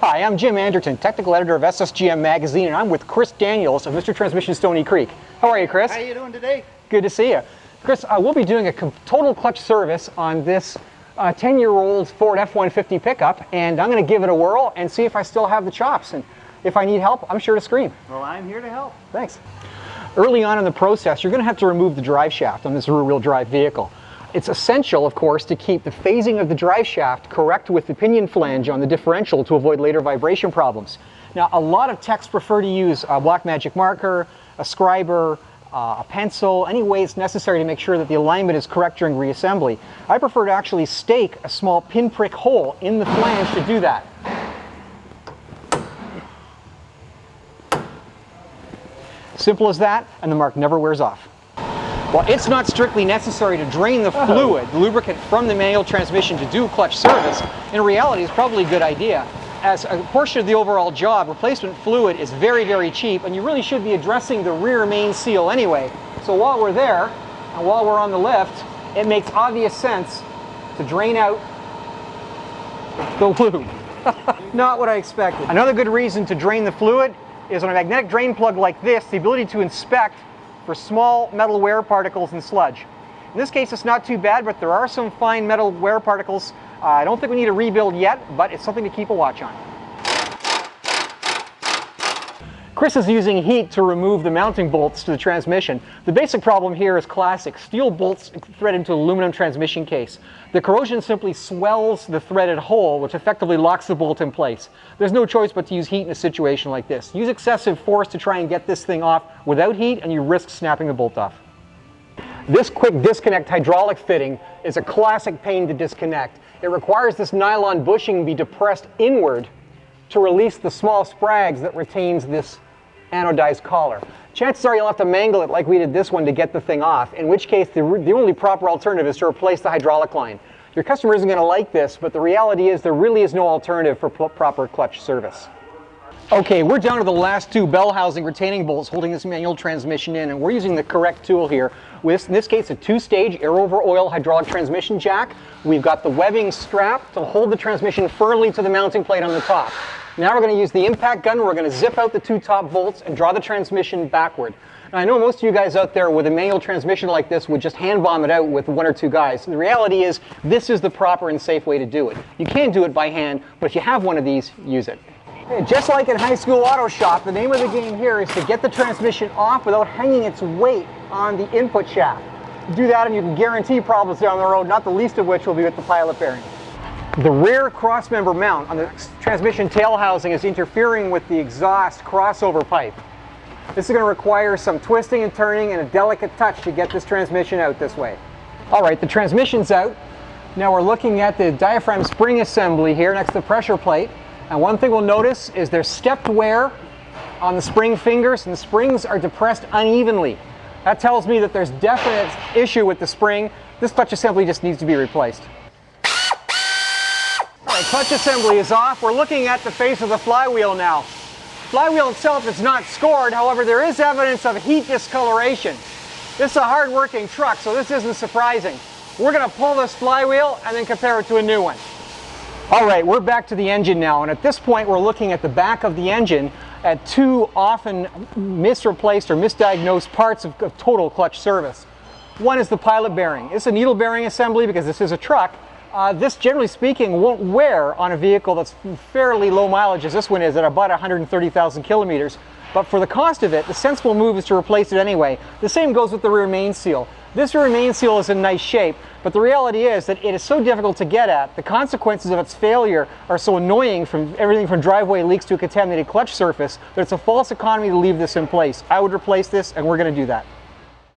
Hi, I'm Jim Anderton, technical editor of SSGM magazine, and I'm with Chris Daniels of Mr. Transmission Stony Creek. How are you, Chris? How are you doing today? Good to see you. Chris, we'll be doing a total clutch service on this 10-year-old Ford F-150 pickup, and I'm going to give it a whirl and see if I still have the chops. And if I need help, I'm sure to scream. Well, I'm here to help. Thanks. Early on in the process, you're going to have to remove the drive shaft on this rear-wheel drive vehicle. It's essential, of course, to keep the phasing of the drive shaft correct with the pinion flange on the differential to avoid later vibration problems. Now, a lot of techs prefer to use a black magic marker, a scriber, a pencil, any way it's necessary to make sure that the alignment is correct during reassembly. I prefer to actually stake a small pinprick hole in the flange to do that. Simple as that, and the mark never wears off. Well, it's not strictly necessary to drain the fluid, the lubricant, from the manual transmission to do clutch service. In reality, it's probably a good idea. As a portion of the overall job, replacement fluid is very, very cheap, and you really should be addressing the rear main seal anyway. So while we're there, and while we're on the lift, it makes obvious sense to drain out the lube. Not what I expected. Another good reason to drain the fluid is on a magnetic drain plug like this, the ability to inspect for small metal wear particles and sludge. In this case, it's not too bad, but there are some fine metal wear particles. I don't think we need a rebuild yet, but it's something to keep a watch on. Chris is using heat to remove the mounting bolts to the transmission. The basic problem here is classic. Steel bolts thread into aluminum transmission case. The corrosion simply swells the threaded hole, which effectively locks the bolt in place. There's no choice but to use heat in a situation like this. Use excessive force to try and get this thing off without heat, and you risk snapping the bolt off. This quick disconnect hydraulic fitting is a classic pain to disconnect. It requires this nylon bushing be depressed inward to release the small sprags that retains this anodized collar. Chances are you'll have to mangle it like we did this one to get the thing off, in which case the only proper alternative is to replace the hydraulic line. Your customer isn't going to like this, but the reality is there really is no alternative for proper clutch service. Okay, we're down to the last two bell housing retaining bolts holding this manual transmission in, and we're using the correct tool here. In this case, a two-stage air-over-oil hydraulic transmission jack. We've got the webbing strap to hold the transmission firmly to the mounting plate on the top. Now we're going to use the impact gun. We're going to zip out the two top bolts and draw the transmission backward. Now, I know most of you guys out there with a manual transmission like this would just hand bomb it out with one or two guys. And the reality is this is the proper and safe way to do it. You can do it by hand, but if you have one of these, use it. Just like in high school auto shop, the name of the game here is to get the transmission off without hanging its weight on the input shaft. Do that and you can guarantee problems down the road, not the least of which will be with the pilot bearing. The rear crossmember mount on the transmission tail housing is interfering with the exhaust crossover pipe. This is going to require some twisting and turning and a delicate touch to get this transmission out this way. All right, the transmission's out. Now we're looking at the diaphragm spring assembly here next to the pressure plate. And one thing we'll notice is there's stepped wear on the spring fingers, and the springs are depressed unevenly. That tells me that there's definite issue with the spring. This clutch assembly just needs to be replaced. All right, clutch assembly is off. We're looking at the face of the flywheel now. Flywheel itself is not scored, however, there is evidence of heat discoloration. This is a hard-working truck, so this isn't surprising. We're going to pull this flywheel and then compare it to a new one. All right, we're back to the engine now, and at this point we're looking at the back of the engine at two often misreplaced or misdiagnosed parts of total clutch service. One is the pilot bearing. It's a needle bearing assembly because this is a truck. This, generally speaking, won't wear on a vehicle that's fairly low mileage as this one is at about 130,000 kilometers. But for the cost of it, the sensible move is to replace it anyway. The same goes with the rear main seal. This rear main seal is in nice shape, but the reality is that it is so difficult to get at. The consequences of its failure are so annoying, from everything from driveway leaks to a contaminated clutch surface, that it's a false economy to leave this in place. I would replace this, and we're going to do that.